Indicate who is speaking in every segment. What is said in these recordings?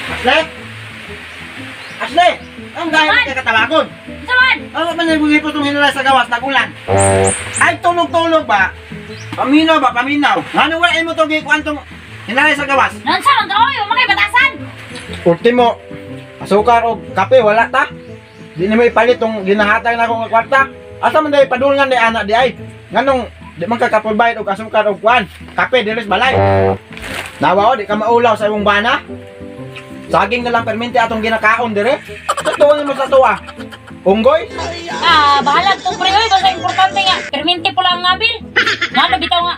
Speaker 1: Ashley? Ashley! Ang gaya mo kay katawagon?
Speaker 2: Saman!
Speaker 1: Ano man nagbuhi po itong hinalay sa gawas, nagulan? Ay, tulog-tulog ba? Paminaw ba? Paminaw? Ano wala mo itong gikuan itong hinalay sa gawas?
Speaker 2: Nansa lang ka, oy! Huwag kayo batasan!
Speaker 1: Ultimo, asukar o kape, wala ta? Di na mo ipalit itong ginahatag na akong kwarta. Asa man dahil padulngan di anak di ay? Nganong, di man ka kapulbayad o asukar o kuan? Kape, dilis balay. Nawa o, di ka maulaw sa imong bana? Saging na lang permente atong ginakaon dire. Tatuwa mo sa tuwa. Unggoy?
Speaker 2: Bahala itong pre, oy! Basta importante nga, perminti po lang nga, Bil. Nga, bitaw nga.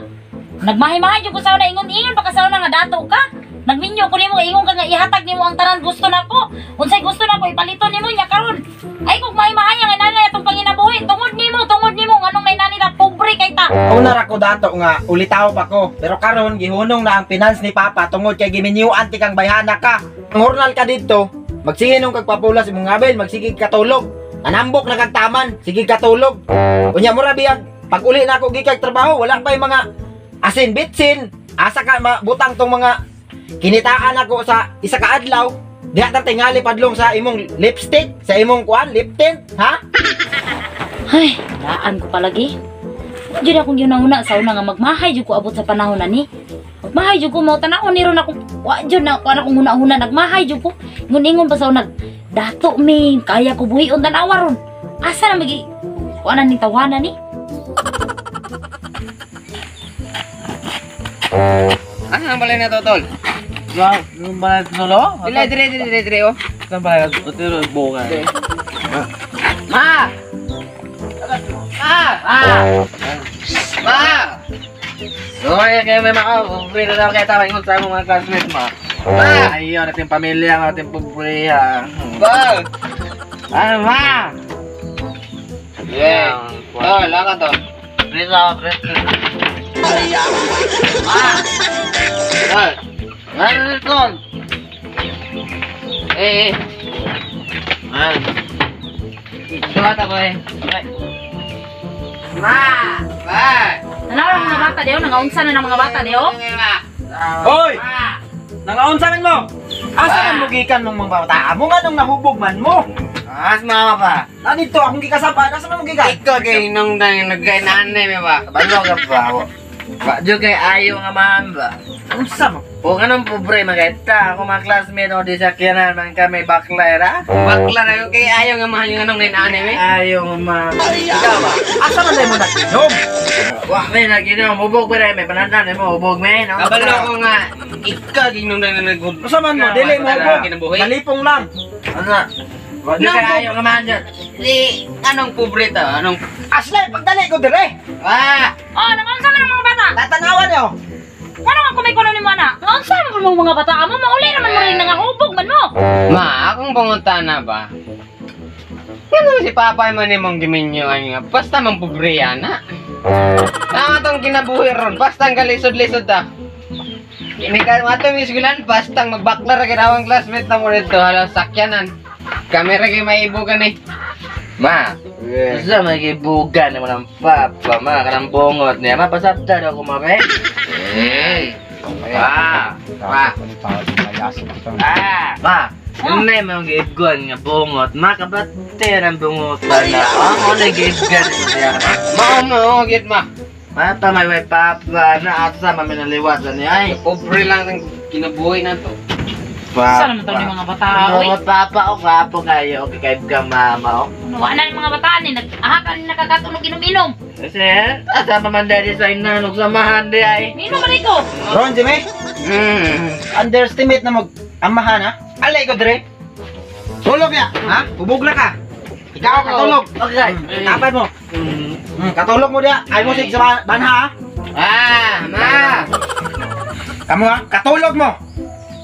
Speaker 2: Nagmahay-mahay yung kusaw na ingon-ingon, pagkasaw na nga dato ka. Nagminyo ko nimo, ingon ka nga ihatag nimo ang tanan gusto na ko. Unsay gusto na ko, ipalito nimo niya karon. Ay, kung mahay-mahay ang inanay itong panginabuhi, tungod nimo, anong may nanila, pobre kay ta.
Speaker 1: Una ra ko dato nga, ulitaw pa ko. Pero karon gihunong na ang finance ni Papa tungod kay giminyuan ti kang bayhana ka. Ngurnal ka dito, magsihinong kag papulas imong ngabel, magsigig katulog. Anambok na kag taman, sigig katulog. Unya mo ra biyag, pag uli na ako gikag trabaho, wala pa yung mga asin bitsin. Asa ka butang tong mga kinitaan ako sa isa ka adlaw. Diha ta tingali padlong sa imong lipstick, sa imong kuan, lip tint, ha?
Speaker 2: Ay, daan ko palagi. Diyan akong yun-una sa una nga magmahay jud ko abot sa panahon na ni. Magmahay jud ko, mao tanawon ni ron akong wa jud na kuan akong una-una nagmahay jud ko. Ngun-ingon pa sa una, dato mi, kaya ko buhion tanawa ron. Asa na magi kuanan ni tawanan ni?
Speaker 3: Ano ang balay na to, tol?
Speaker 4: Yung balay ito solo?
Speaker 3: Dire, oh.
Speaker 4: Saan balay ito? Ito yung bunga.
Speaker 3: Ma! Ma!
Speaker 4: Okay, kaya may maka-free na naman kaya tama ingon sa mga classmates mo. Ayun, ating pamilya, ating pubriya.
Speaker 3: Ba!
Speaker 4: Ano, ma?
Speaker 3: Yeah. Tol, laka, tol.
Speaker 4: Please ako, please.
Speaker 3: Tol.
Speaker 4: Ano ito?
Speaker 3: Eh.
Speaker 4: Sumata ko eh.
Speaker 3: Ma! Ba!
Speaker 2: Nanawa ang mga bata diyo, nangaunsa na ng mga bata diyo.
Speaker 1: Hoy! Nangaunsamin mo! Asa man mugikan ng mga bata? Amo nga nung nahubog man mo!
Speaker 3: As mga pa.
Speaker 1: Nandito akong gikasapa, nasa man mugikan?
Speaker 3: Ikaw kay nung nagkainanay mo ba? Kabalo ka ba? Ba, dyo kay ayaw nga man ba?
Speaker 1: Unsa mo?
Speaker 3: O anong pobre magkita? Ako mga classmate o di sakyanan man kami bakla ra? Bakla na yung kay ayaw nga mahal yung anong nainanay mo?
Speaker 1: Ayaw ma...
Speaker 3: Ikaw ba?
Speaker 1: Asa man tayo mo nakinom?
Speaker 3: Wah, may naginom. Hubog ba rin? May panandan mo. Hubog may, no? Kabalo ko nga. Ikaw ginong na nagod.
Speaker 1: Asa man mo? Dili mo ko. Nalipong lang.
Speaker 3: Ano? Wag na kaya nga man dyan. Di, anong pobre to? Anong...
Speaker 1: Ashley, pagdali ko dire!
Speaker 3: Ah!
Speaker 2: Oh, nangaunsa man ang mga bata.
Speaker 1: Tatanawan niyo!
Speaker 2: Ano nga kumikulo ni mo na? Nangaunsa man mo mga bata mo, mauli naman mo rin nangahubog man mo.
Speaker 3: Ma, akong pangunta na ba? Ano si Papa mo ni mong giminyoan nga? Basta mang pobre yan, ha? Tama tong kinabuhi ron. Basta ang kalisod-lisod ta. May atong isgulan, basta magbakla ra kinawang classmate na mo rito. Halos sakyanan. Kami ra kayo maibugan eh. Ma, basta mag-ibugan naman ang Papa, ma. Kanang bungot niya. Mapasabda daw ko, ma, be. Hey! Pa! Pa! Ma! Yung na yung giibgon nga bungot, makabater ang bungot ba na? Ako na giibgon niya. Ma, git ma. Mata may way Papa na asa maminaliwasan niya. Ay, pobre lang ang kinabuhay na to.
Speaker 2: Saan naman ito ni mga bata, oy?
Speaker 3: Bungot Papa, o gwapo kayo. Okay, kayo ka mama, o.
Speaker 2: Wala ni mga bata ni, nag-ahaka ni nakakatulog inom-inom.
Speaker 3: Kasi, asa pa man dahil sa inanog samahan di ay.
Speaker 2: Inom man ikaw.
Speaker 1: Ron, Jimmy? Underestimate na mag-amahan, ha? Alay ko dire! Tulog ya! Ha? Hubog na ka! Ikaw katulog!
Speaker 3: Okay.
Speaker 1: Tapad mo! Katulog mo dia! Ay mo sig sa banha, ha?
Speaker 3: Ma!
Speaker 1: Kamu ha? Katulog mo!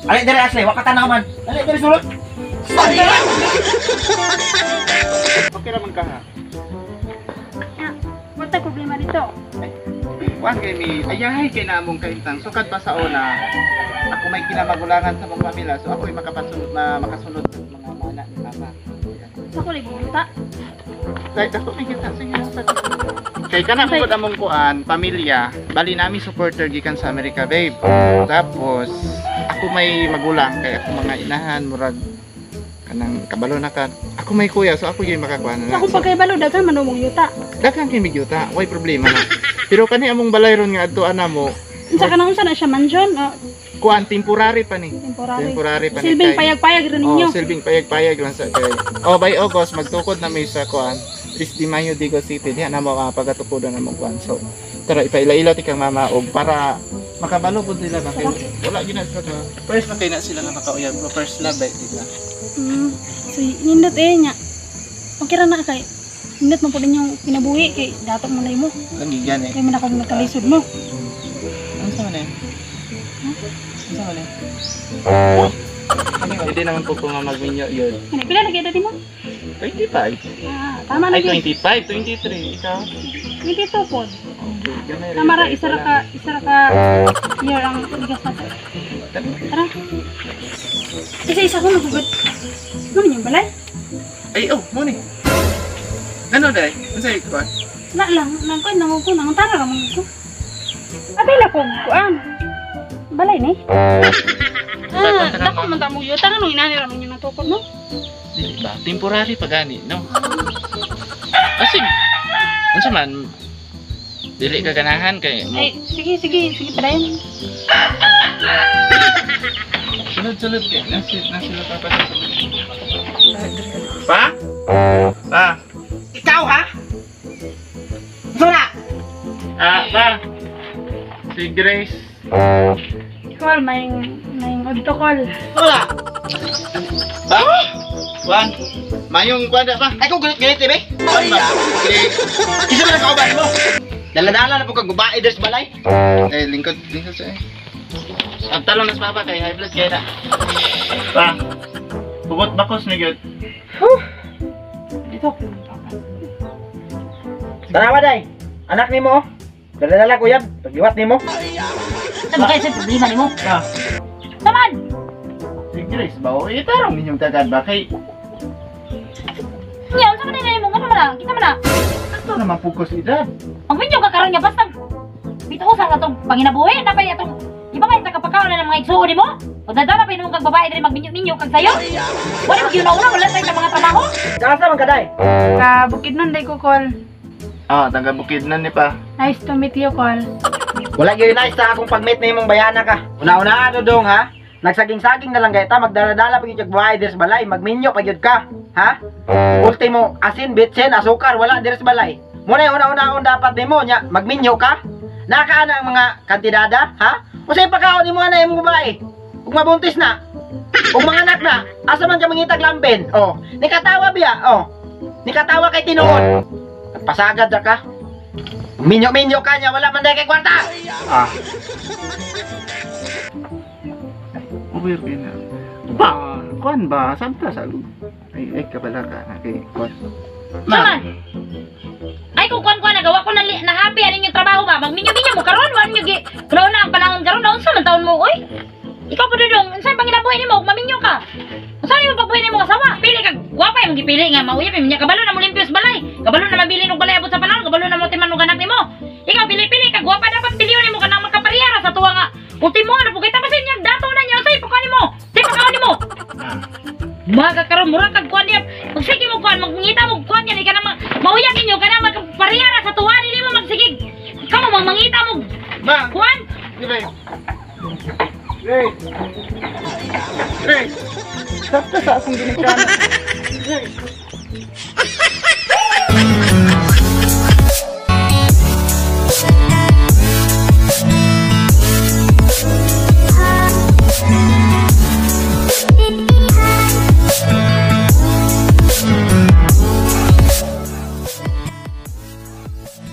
Speaker 1: Alay dire, Ashley! Waka tanaman! Alay dire, sulod!
Speaker 4: Okay naman ka ha.
Speaker 5: Wala problema dito.
Speaker 4: Wan kay mi, ayahay kay namong kahintang. Sukad pa sa una, ako may kinamagulangan sa mga pamilya. So ako'y makasunod sa mga mana ni Papa.
Speaker 5: Sa ko libuta.
Speaker 4: Dahil ako may kita. Sige lang sa kay kana ko among kuan, pamilya. Bali nami supporter gikan sa Amerika, babe. Tapos ako may magulang kay ako mga inahan murag kanang kabalo na ka. Ako may kuya so ako yung makakuha na.
Speaker 5: Sa akong pagkaibalo, daghan man mong yuta.
Speaker 4: Daghang kay migyuta, way problema na. Pero kani among balay ron nga adto ana mo,
Speaker 5: Unsa ka na unsa na siya mansion?
Speaker 4: kuan temporary pa ni.
Speaker 5: Temporary.
Speaker 4: Temporary pa ni.
Speaker 5: Silbing
Speaker 4: kay-
Speaker 5: payag-payag rin ninyo.
Speaker 4: Oh, silbing payag-payag lang sa kay. Oh, by August magtukod na may sa kuan. 3 de Mayo Digo City diha na mo pagatupodan na mo kuan. So, tara ipaila-ila ti kang mama og para makabalo pud sila ba kay wala gyud na sa first na kay na sila nga makauyab. First love ba diba?
Speaker 5: So, nindot nya. Okay ra na kay. Nindot mo po din yung pinabuhi kay datok mo na mo.
Speaker 4: Lagi yan eh.
Speaker 5: Kay man ako nagkalisod mo.
Speaker 4: Ano sa man eh? Ano sa man eh? Hindi naman po nga magminyo yun.
Speaker 5: Ano pila lagi dati mo?
Speaker 4: 25.
Speaker 5: Tama
Speaker 4: Ay,
Speaker 5: lagi.
Speaker 4: 25, 23. Ikaw?
Speaker 5: 22 po.
Speaker 4: Gamay rin.
Speaker 5: Tama ra isa ra ka year ang bigas na. Tara. Isa-isa ko magugod. Ano yung balay?
Speaker 4: Ay, oh, mo ni. Ano dahil? Ano sa'yo ko?
Speaker 5: Na lang, nangkoy nang ko nang tara ra mo ko. Abay la ko kuan. Balay ni. Dako man ta mo yuta nga nung inani ra mo yung natukod no.
Speaker 4: Dili ba? Temporary pa gani, no? Kasi, ano sa man? Dili ka ganahan kay mo.
Speaker 5: Ay, sige padayon.
Speaker 4: Sunod-sunod ka. Nasila pa pa. Pa? Pa?
Speaker 1: Ikaw ha? Gusto na?
Speaker 4: Pa? Si Grace.
Speaker 5: Call may auto call.
Speaker 1: Wala.
Speaker 4: Ba? Juan? Mayong kwada pa?
Speaker 1: Ay kung ganit be? Ay ya. Kisa na kauban mo. Dala-dala na po kag babae des balay.
Speaker 4: Eh, lingkod sa eh. Ang talong nas papa kay high blood kaya na. Pa? Bukot bakos ni Gyud.
Speaker 5: Dito.
Speaker 1: Tanawa day. Anak nimo. Dala-dala kuyab. Pagliwat nimo.
Speaker 2: Sa bagay sa problema nimo.
Speaker 4: Pa?
Speaker 2: Taman.
Speaker 4: Si Grace ba? O itarong ninyong tagad ba? Kay
Speaker 2: Nya unsa man na mo ngano man na? Kita man na.
Speaker 4: ito naman focus edad.
Speaker 2: Ang minyo ka karon nga basta bitaw sa atong panginabuhi na pa atong iba kay takapakaon na ng mga igsuon nimo. O dadala pa nimo kag babae diri magminyo-minyo kag sayo. Wala mo giuna-una wala tay mga trabaho.
Speaker 1: Kasa man kaday.
Speaker 5: Ka bukid nun day ko call.
Speaker 4: Ah, taga Bukidnon ni pa.
Speaker 5: Nice to meet you call.
Speaker 1: Wala gyud nice ta akong pag-meet nimong bayana ka. Una-una ano dong ha? Nagsaging-saging na lang gayta magdala-dala pag yung buhay deres balay, magminyo pag yun ka, ha? Ultimo asin, bitsen, asukar, wala deres balay. Muna yung una-una dapat nimo nya, magminyo ka. Nakaana ang mga kantidada, ha? O sa pagkaon nimo na yung babae. Ug mabuntis na. Ug mga anak na, asa man ka mangitag lamben? Oh, nikatawa biya, oh. Nikatawa kay tinuod. Pasagad ra ka. Minyo-minyo ka nya, wala man day kay kwarta. Ah.
Speaker 4: Uber kayo na. Pa, kuan ba? Santa sa loob. Ay, kabala ka na kay kuan.
Speaker 2: Taman. Ay kung kuan nagawa ko na happy ani yung trabaho ba? Magminyo-minyo mo karon wan yung gi. Karon na ang panahon karon na unsa man taon mo oy? Ikaw pa dong, unsa panginabuhi nimo ug maminyo ka? Unsa nimo pagbuhi nimo asawa? Pili ka guwapa imong gipili nga mauyab imong kabalo na mo limpios balay. Kabalo na mabili og balay abot sa panahon, kabalo na mo timan og anak nimo. Ikaw pili-pili ka guwapa dapat piliyon nimo kanang makaparehara sa tuwa nga. Ultimo ano po kita masin niya dato na niya say pagkuan nimo. Say pagkuan nimo. Maga karon murag kag kuan niya. Magsige mo kuan magngita mo kuan niya ika na mauyab ninyo kana makaparehara sa tuwa nimo magsigig. Kamo mangita mo.
Speaker 4: Ba,
Speaker 2: Kuan?
Speaker 4: Grace. Grace. Grace. Sakto sa akong ginikana. Grace.